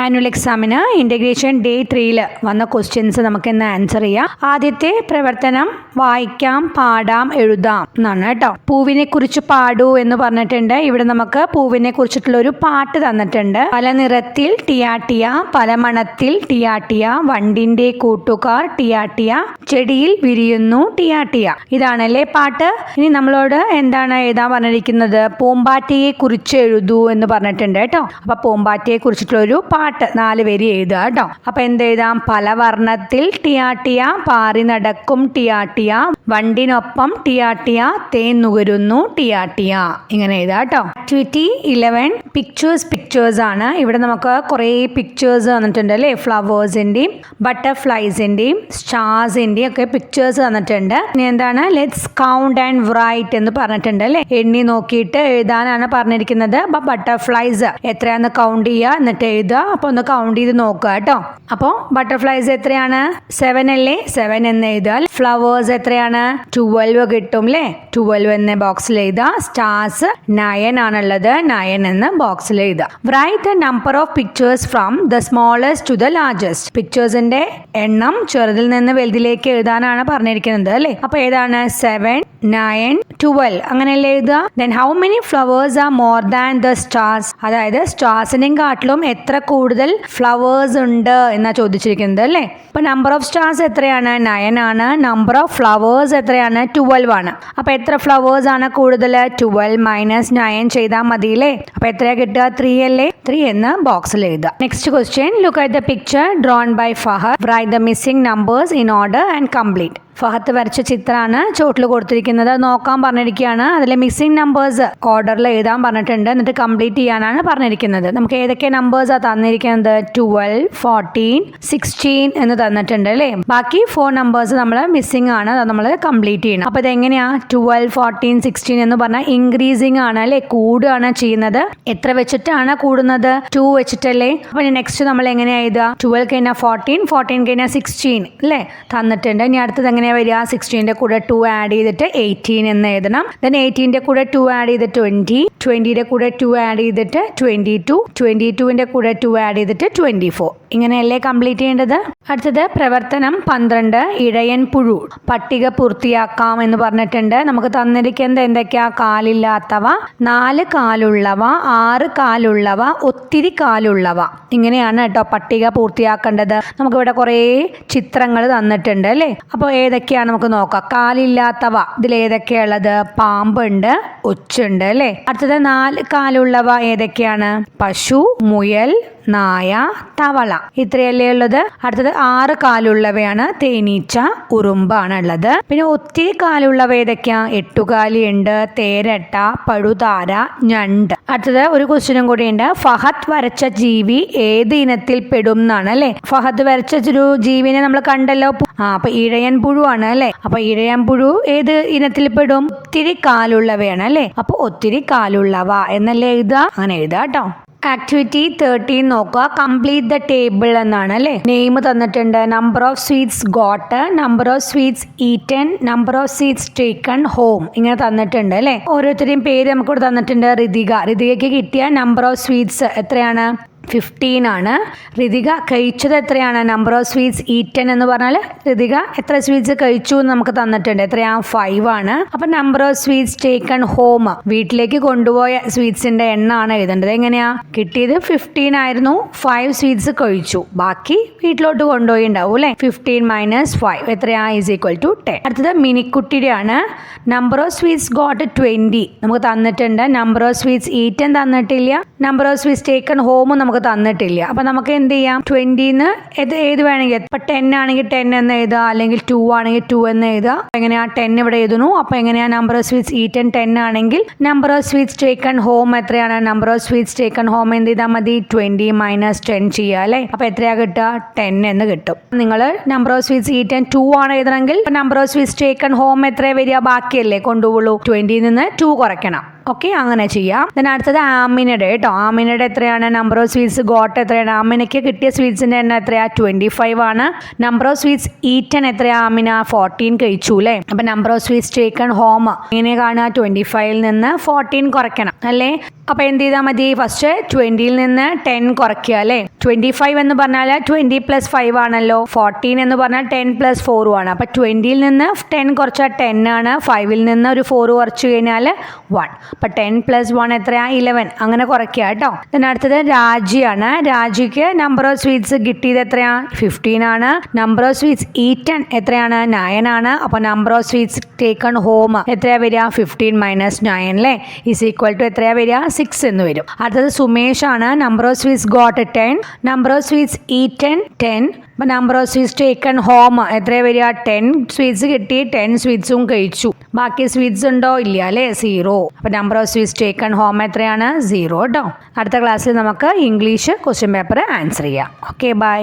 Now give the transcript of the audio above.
Annual എക്സാമിന് integration day 3 വന്ന questions നമുക്ക് ഇന്ന് ആൻസർ ചെയ്യാം. ആദ്യത്തെ പ്രവർത്തനം വായിക്കാം, പാടാം, എഴുതാം എന്നാണ് കേട്ടോ. പൂവിനെ കുറിച്ച് പാടൂ എന്ന് പറഞ്ഞിട്ടുണ്ട്. ഇവിടെ നമുക്ക് പൂവിനെ കുറിച്ചിട്ടുള്ള ഒരു പാട്ട് തന്നിട്ടുണ്ട്. പല നിറത്തിൽ ടിയാട്ടിയ, പല മണത്തിൽ ടിയാട്ടിയ, വണ്ടിന്റെ കൂട്ടുകാർ ടിയാട്ടിയ, ചെടിയിൽ വിരിയുന്നു ടിയാട്ടിയ. ഇതാണല്ലേ പാട്ട്. ഇനി നമ്മളോട് എന്താണ് എഴുതാൻ പറഞ്ഞിരിക്കുന്നത്? പൂമ്പാറ്റയെ കുറിച്ച് എഴുതൂ എന്ന് പറഞ്ഞിട്ടുണ്ട് കേട്ടോ. അപ്പൊ പൂമ്പാറ്റയെ കുറിച്ചിട്ടുള്ള ഒരു പാട്ട് 4 വരി എഴുതുക കേട്ടോ. അപ്പൊ എന്തെഴുതാം? പല വർണ്ണത്തിൽ ടിയാട്ടിയ, പാറി നടക്കും ടിയാട്ടിയ, വണ്ടിനൊപ്പം ടിയാട്ടിയ, തേൻ നുകരുന്നു ടിയാട്ടിയ. ഇങ്ങനെ എഴുതാം കേട്ടോ. ആക്ടിവിറ്റി 11 പിക്ചേഴ്സ് ആണ്. ഇവിടെ നമുക്ക് കുറേ പിക്ചേഴ്സ് തന്നിട്ടുണ്ട് അല്ലേ. ഫ്ലവേഴ്സിന്റെയും ബട്ടർഫ്ലൈസിന്റെയും സ്റ്റാർസിന്റെയും ഒക്കെ പിക്ചേഴ്സ് തന്നിട്ടുണ്ട്. ഇനി എന്താണ്? ലെറ്റ്സ് കൗണ്ട് ആൻഡ് റൈറ്റ് എന്ന് പറഞ്ഞിട്ടുണ്ട് അല്ലേ. എണ്ണി നോക്കിയിട്ട് എഴുതാനാണ് പറഞ്ഞിരിക്കുന്നത്. അപ്പൊ ബട്ടർഫ്ലൈസ് എത്രയാന്ന് കൗണ്ട് ചെയ്യുക, എന്നിട്ട് എഴുതുക. അപ്പൊ ഒന്ന് കൗണ്ട് ചെയ്ത് നോക്കുക കേട്ടോ. അപ്പോൾ ബട്ടർഫ്ലൈസ് എത്രയാണ്? 7 അല്ലേ. 7 എന്ന് എഴുതുക. ഫ്ലവേഴ്സ് എത്രയാണ്? 12 കിട്ടും അല്ലേ. 12 എന്ന ബോക്സിൽ എഴുതുക. സ്റ്റാർസ് 9 ആണുള്ളത്. 9 എന്ന് ബോക്സിൽ എഴുതുക. Write the number of pictures from the smallest to the largest. പിക്ചേഴ്സിന്റെ എണ്ണം ചെറുതിൽ നിന്ന് വലുതിലേക്ക് എഴുതാനാണ് പറഞ്ഞിരിക്കുന്നത് അല്ലേ. അപ്പൊ ഏതാണ്? 7, 9, 12 അങ്ങനെയല്ലേ എഴുതുക. Then how many flowers are more than the stars. അതായത് സ്റ്റാർസിനെയും കാട്ടിലും എത്ര കൂടുതൽ ഫ്ലവേഴ്സ് ഉണ്ട് എന്നാ ചോദിച്ചിരിക്കുന്നത് അല്ലേ. അപ്പൊ നമ്പർ ഓഫ് സ്റ്റാർസ് എത്രയാണ്? 9 ആണ്. നമ്പർ ഓഫ് ഫ്ലവേഴ്സ് എത്രയാണ്? 12 ആണ്. അപ്പൊ എത്ര ഫ്ലവേഴ്സ് ആണ് കൂടുതൽ? 12 മൈനസ് 9 ചെയ്താൽ മതിയില്ലേ. അപ്പൊ എത്രയാ കിട്ടുക? 3 അല്ലേ. 3 എന്ന് ബോക്സിൽ എഴുതുക. Next question. Look at the picture drawn by Fahad. Write the missing numbers in order and complete. Fahad വരച്ച ചിത്രമാണ് ചോട്ടിൽ കൊടുത്തിരിക്കുന്നത്. നോക്കാൻ പറഞ്ഞിരിക്കുകയാണ്. അതിൽ മിസ്സിംഗ് നമ്പേഴ്സ് ഓർഡറിൽ എഴുതാൻ പറഞ്ഞിട്ടുണ്ട്. എന്നിട്ട് കംപ്ലീറ്റ് ചെയ്യാനാണ് പറഞ്ഞിരിക്കുന്നത്. നമുക്ക് ഏതൊക്കെ നമ്പേഴ്സാണ് തന്നിരിക്കുന്നത്? 12, 14, 16 എന്ന് തന്നിട്ടുണ്ട് അല്ലേ. ബാക്കി 4 നമ്പേഴ്സ് നമ്മൾ മിസ്സിംഗ് ആണ്. അത് നമ്മൾ കംപ്ലീറ്റ് ചെയ്യണം. അപ്പൊ ഇതെങ്ങനെയാ? 12, 14, 16 എന്ന് പറഞ്ഞാൽ ഇൻക്രീസിങ് ആണ് അല്ലേ. കൂടുകയാണ് ചെയ്യുന്നത്. എത്ര വെച്ചിട്ടാണ് കൂടുന്നത്? 2 വെച്ചിട്ടല്ലേ. അപ്പൊ നെക്സ്റ്റ് നമ്മൾ എങ്ങനെയാ എഴുതുക? 12 കഴിഞ്ഞാൽ 14, 14 കഴിഞ്ഞാൽ 16 അല്ലേ തന്നിട്ടുണ്ട്. ഇനി അടുത്തത് എങ്ങനെ വരിക? 16ന്റെ കൂടെ 2 ആഡ് ചെയ്തിട്ട് 18 എന്ന് എഴുതണം. ദെൻ 18ന്റെ കൂടെ 2 ആഡ് ചെയ്തിട്ട് 20, 20യുടെ കൂടെ 2 ആഡ് ചെയ്തിട്ട് 22, 22ന്റെ കൂടെ 2 ആഡ് ചെയ്തിട്ട് 24. ഇങ്ങനെയല്ലേ കംപ്ലീറ്റ് ചെയ്യേണ്ടത്. അടുത്തത് പ്രവർത്തനം 12 ഇഴയൻ പുഴു. പട്ടിക പൂർത്തിയാക്കാം എന്ന് പറഞ്ഞിട്ടുണ്ട്. നമുക്ക് തന്നിരിക്കുന്നത് എന്തൊക്കെയാ? കാലില്ലാത്തവ, 4 കാലുള്ളവ, 6 കാലുള്ളവ, ഒത്തിരി കാലുള്ളവ. ഇങ്ങനെയാണ് കേട്ടോ പട്ടിക പൂർത്തിയാക്കേണ്ടത്. നമുക്കിവിടെ കുറേ ചിത്രങ്ങൾ തന്നിട്ടുണ്ട് അല്ലേ. അപ്പോൾ ഏതൊക്കെയാണ് നമുക്ക് നോക്കാം. കാലില്ലാത്തവ ഇതിൽ ഏതൊക്കെയുള്ളത്? പാമ്പുണ്ട്, ഒച്ചുണ്ട് അല്ലേ. അടുത്തത് 4 കാലുള്ളവ ഏതൊക്കെയാണ്? പശു, മുയൽ, നായ, തവള. ഇത്രയല്ലേ ഉള്ളത്. അടുത്തത് 6 കാലുള്ളവയാണ്. തേനീച്ച, ഉറുമ്പാണ് ഉള്ളത്. പിന്നെ ഒത്തിരി കാലുള്ളവ ഏതൊക്കെയാ? 8 കാലിയുണ്ട്, തേരട്ട, പഴുതാര, ഞണ്ട്. അടുത്തത് ഒരു ക്വസ്റ്റ്യനും കൂടി ഉണ്ട്. ഫഹദ് വരച്ച ജീവി ഏത് ഇനത്തിൽ പെടും എന്നാണ് അല്ലെ. ഫഹദ് വരച്ച ഒരു ജീവിനെ നമ്മൾ കണ്ടല്ലോ. അപ്പൊ ഇഴയൻ പുഴു ആണ് അല്ലെ. അപ്പൊ ഇഴയൻ പുഴു ഏത് ഇനത്തിൽ പെടും? ഒത്തിരി കാലുള്ളവയാണ് അല്ലെ. അപ്പൊ ഒത്തിരി കാലുള്ളവ എന്നല്ലേ എഴുതുക. അങ്ങനെ എഴുതുക കേട്ടോ. ആക്ടിവിറ്റി 13 നോക്കുക. കംപ്ലീറ്റ് ദ ടേബിൾ എന്നാണ് അല്ലേ. നെയിം തന്നിട്ടുണ്ട്. Number of sweets got, number of sweets eaten, number of sweets taken home. ഇങ്ങനെ തന്നിട്ടുണ്ട് അല്ലേ. ഓരോരുത്തരെയും പേര് നമുക്ക് തന്നിട്ടുണ്ട്. ഋതികയ്ക്ക് കിട്ടിയ നമ്പർ ഓഫ് സ്വീറ്റ്സ് എത്രയാണ്? 15 ആണ്. ഋതിക കഴിച്ചത് എത്രയാണ്? നമ്പർ ഓഫ് സ്വീറ്റ്സ് ഈറ്റൻ എന്ന് പറഞ്ഞാൽ ഋതിക എത്ര സ്വീറ്റ്സ് കഴിച്ചു എന്ന് നമുക്ക് തന്നിട്ടുണ്ട്. എത്രയാ? 5 ആണ്. അപ്പൊ number of sweets taken home, വീട്ടിലേക്ക് കൊണ്ടുപോയ സ്വീറ്റ്സിന്റെ എണ്ണമാണ് എഴുതേണ്ടത്. എങ്ങനെയാ? കിട്ടിയത് 15 ആയിരുന്നു. 5 സ്വീറ്റ്സ് കഴിച്ചു, ബാക്കി വീട്ടിലോട്ട് കൊണ്ടുപോയി ഉണ്ടാവും അല്ലെ. 15 മൈനസ് 5 എത്രയാ? Is equal to 10. അടുത്തത് മിനിക്കുട്ടിയുടെ ആണ്. നമ്പർ ഓഫ് സ്വീറ്റ്സ് ഗോട്ട് 20 നമുക്ക് തന്നിട്ടുണ്ട്. നമ്പർ ഓഫ് സ്വീറ്റ്സ് ഈറ്റൻ തന്നിട്ടില്ല. നമ്പർ ഓഫ് സ്വീറ്റ്സ് ടേക്കൺ ഹോമും നമുക്ക് തന്നിട്ടില്ല. അപ്പൊ നമുക്ക് എന്ത് ചെയ്യാം? 20ന്ന് ഏത് വേണമെങ്കിൽ. ഇപ്പൊ 10 ആണെങ്കിൽ 10 എന്ന് എഴുതുക, അല്ലെങ്കിൽ 2 ആണെങ്കിൽ 2 എന്ന് എഴുതുക. എങ്ങനെയാ? 10 ഇവിടെ എഴുതുന്നു. അപ്പൊ എങ്ങനെയാ? നമ്പർ ഓഫ് സ്വീറ്റ്സ് ഈറ്റൻ 10 ആണെങ്കിൽ number of sweets taken home എത്രയാണ്? Number of sweets taken home എന്ത് ചെയ്താൽ മതി? 20 മൈനസ് 10 ചെയ്യുക അല്ലെ. അപ്പൊ എത്രയാ കിട്ടുക? 10 എന്ന് കിട്ടും. നിങ്ങൾ നമ്പർ ഓഫ് സ്വീറ്റ്സ് ഈറ്റൻ 2 ആണ് എഴുതണമെങ്കിൽ number of sweets taken home എത്ര വരിക? ബാക്കിയല്ലേ കൊണ്ടുപോകുള്ളൂ. 20 നിന്ന് 2 കുറയ്ക്കണം. ഓക്കെ, അങ്ങനെ ചെയ്യാം. then അടുത്തത് ആമിനയുടെ കേട്ടോ. ആമിനയുടെ എത്രയാണ്? നമ്പർ ഓഫ് സ്വീറ്റ്സ് ഗോട്ട് എത്രയാണ്? ആമിനയ്ക്ക് കിട്ടിയ സ്വീറ്റ്സിന്റെ എണ്ണം എത്രയാ? 25 ആണ്. നമ്പർ ഓഫ് സ്വീറ്റ്സ് ഈറ്റൻ എത്രയാ? ആമിന 14 കഴിച്ചു അല്ലേ. അപ്പൊ number of sweets taken home ഇങ്ങനെ കാണുക, 25 നിന്ന് 14 കുറയ്ക്കണം അല്ലേ. അപ്പൊ എന്ത് ചെയ്താൽ മതി? ഫസ്റ്റ് 20 നിന്ന് 10 കുറയ്ക്കുക അല്ലേ. 25 എന്ന് പറഞ്ഞാൽ 20 + 5 ആണല്ലോ. 14 എന്ന് പറഞ്ഞാൽ 10 + 4 ആണ്. അപ്പൊ 20 നിന്ന് 10 കുറച്ചാൽ 10 ആണ്. 5 നിന്ന് ഒരു 4 കുറച്ചു കഴിഞ്ഞാൽ 1. അപ്പൊ 10 + 1 എത്രയാ? 11. അങ്ങനെ കുറയ്ക്കുക കേട്ടോ. പിന്നെ അടുത്തത് രാജിയാണ്. രാജിക്ക് നമ്പർ ഓഫ് സ്വീറ്റ്സ് കിട്ടിയത് എത്രയാ? 15 ആണ്. നമ്പർ ഓഫ് സ്വീറ്റ്സ് ഈറ്റൺ എത്രയാണ്? 9 ആണ്. അപ്പൊ number of sweets taken home എത്രയാ വരിക? 15 - 9 അല്ലേ, = എത്രയാ വരിക? 6 എന്ന് വരും. അടുത്തത് സുമേഷ് ആണ്. Number of sweets got 10. Number of sweets eaten 10. അപ്പം number of sweets taken home എത്രയാ വരിക? 10 സ്വീറ്റ്സ് കിട്ടി, 10 സ്വീറ്റ്സും കഴിച്ചു. ബാക്കി സ്വീറ്റ്സ് ഉണ്ടോ? ഇല്ല അല്ലേ, 0. അപ്പം number of sweets taken home എത്രയാണ്? 0 കേട്ടോ. അടുത്ത ക്ലാസ്സിൽ നമുക്ക് ഇംഗ്ലീഷ് ക്വസ്റ്റ്യൻ പേപ്പർ ആൻസർ ചെയ്യാം. Okay, by.